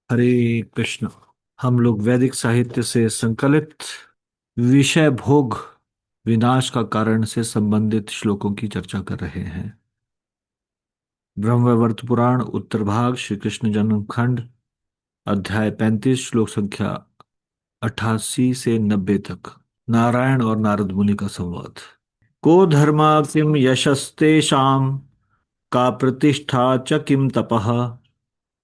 हरे कृष्ण। हम लोग वैदिक साहित्य से संकलित विषय भोग विनाश का कारण से संबंधित श्लोकों की चर्चा कर रहे हैं। ब्रह्मवैवर्त पुराण उत्तर भाग श्री कृष्ण जन्म खंड अध्याय 35 श्लोक संख्या 88 से 90 तक। नारायण और नारद मुनि का संवाद। को धर्मा किम यशस्तेषां का प्रतिष्ठा च किम तपः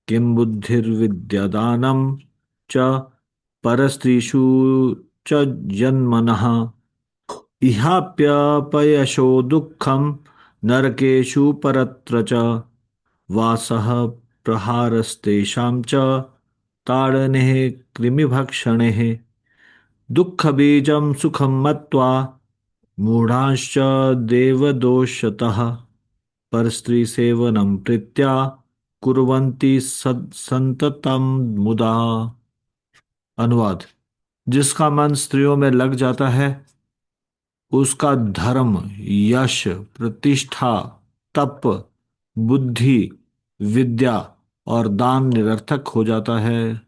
किं बुद्धिर्विद्यादानं च परस्त्रीषु च जन्मनः इहाप्यपयशो दुःखं नरकेषु परत्र च वासः प्रहारस्तेषां च ताडनेः कृमिभक्षणेः दुःखबीजं सुखं मत्वा मूढांश्च देवदोषतः परस्त्रीसेवनं प्रीत्या कुर्वन्ति संततम मुदा। अनुवाद। जिसका मन स्त्रियों में लग जाता है उसका धर्म, यश, प्रतिष्ठा, तप, बुद्धि, विद्या और दान निरर्थक हो जाता है।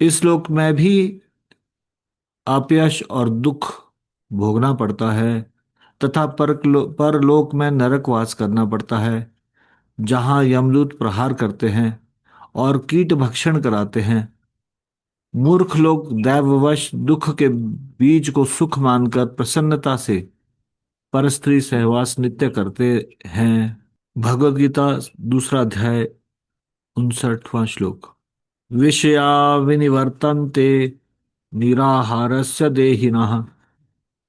इस लोक में भी अपयश और दुख भोगना पड़ता है तथा परलोक में नरकवास करना पड़ता है, जहां यमदूत प्रहार करते हैं और कीट भक्षण कराते हैं। मूर्ख लोग दैववश दुख के बीज को सुख मानकर प्रसन्नता से परस्त्री सहवास नित्य करते हैं। भगवद गीता दूसरा अध्याय 59वां श्लोक। विषया विनिवर्तन्ते निराहारस्य देहिनः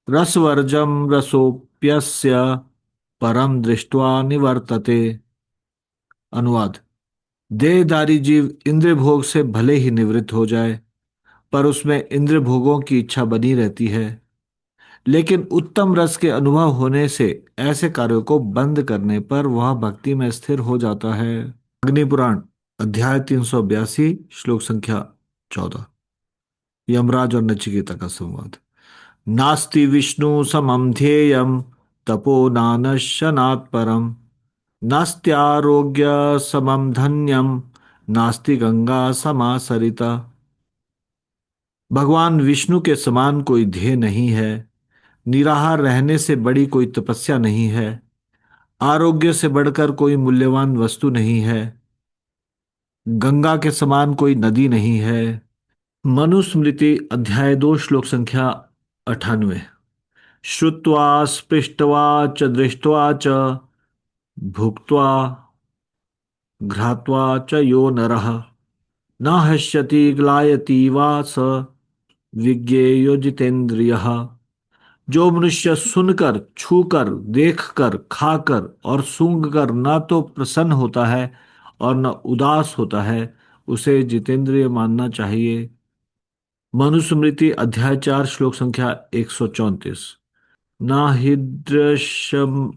रसवर्जं रसोप्यस्य परम दृष्ट्वा निवर्तते। अनुवाद। देहधारी जीव इंद्रिय भोग से भले ही निवृत्त हो जाए पर उसमें इंद्रिय भोगों की इच्छा बनी रहती है, लेकिन उत्तम रस के अनुभव होने से ऐसे कार्यों को बंद करने पर वह भक्ति में स्थिर हो जाता है। अग्नि पुराण अध्याय 382 श्लोक संख्या 14। यमराज और नचिकेता का संवाद। नास्ति विष्णु समम ध्येयम तपो नानशनात् परम नास्त्यारोग्य समम धन्यम नास्ति गंगा समा सरिता। भगवान विष्णु के समान कोई ध्येय नहीं है, निराहार रहने से बड़ी कोई तपस्या नहीं है, आरोग्य से बढ़कर कोई मूल्यवान वस्तु नहीं है, गंगा के समान कोई नदी नहीं है। मनुस्मृति अध्याय 2 श्लोक संख्या 98। श्रुत्वा स्पृष्ट्वा च दृष्ट्वा च भुक्त्वा घ्रात्वा च यो नरः न हष्यति ग्लायति वा स विज्ञेयो जितेन्द्रियः। जो मनुष्य सुनकर, छूकर, देखकर, खाकर और सूंघकर न तो प्रसन्न होता है और न उदास होता है, उसे जितेंद्रिय मानना चाहिए। मनुस्मृति अध्याय 4 श्लोक संख्या 134। नाहिदृशम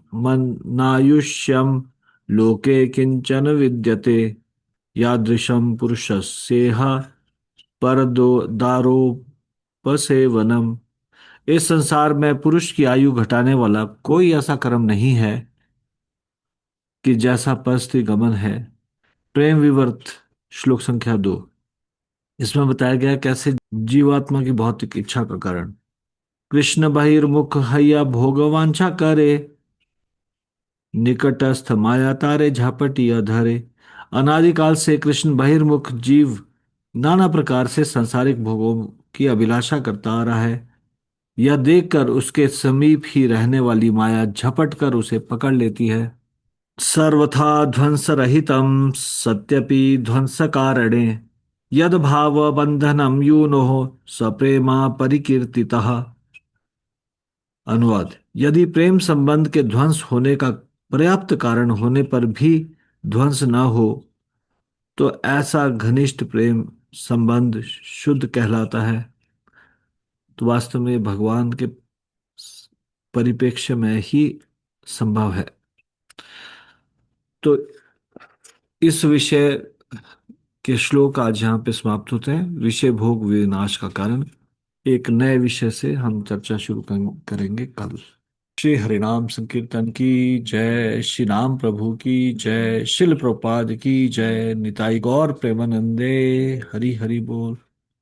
नायुष्यम लोके किंचन विद्यते यादृशम पुरुषस्येह परदो दारोपसेवनम। इस संसार में पुरुष की आयु घटाने वाला कोई ऐसा कर्म नहीं है कि जैसा परस्त्री गमन है। प्रेम विवर्त श्लोक संख्या 2। इसमें बताया गया कैसे जीवात्मा की भौतिक इच्छा का कारण कृष्ण बहिर्मुख हैया भोगवांछा करे निकटस्थ माया तारे झापटिया धरे। अनादिकाल से कृष्ण बहिर्मुख जीव नाना प्रकार से सांसारिक भोगों की अभिलाषा करता आ रहा है। यह देखकर उसके समीप ही रहने वाली माया झपट कर उसे पकड़ लेती है। सर्वथा ध्वंस रहितम सत्यपि ध्वंस कारणे यद भाव बंधनम यूनो सप्रेमा परिकीर्तितः। अनुवाद। यदि प्रेम संबंध के ध्वंस होने का पर्याप्त कारण होने पर भी ध्वंस न हो तो ऐसा घनिष्ठ प्रेम संबंध शुद्ध कहलाता है। तो वास्तव में भगवान के परिप्रेक्ष्य में ही संभव है। तो इस विषय के श्लोक आज यहाँ पे समाप्त होते हैं। विषय भोग विनाश का कारण। एक नए विषय से हम चर्चा शुरू करेंगे कल। श्री हरिनाम संकीर्तन की जय, श्री राम प्रभु की जय, शिल प्रभुपाद की जय, निताई गौर प्रेमानंदे। हरि हरि बोल।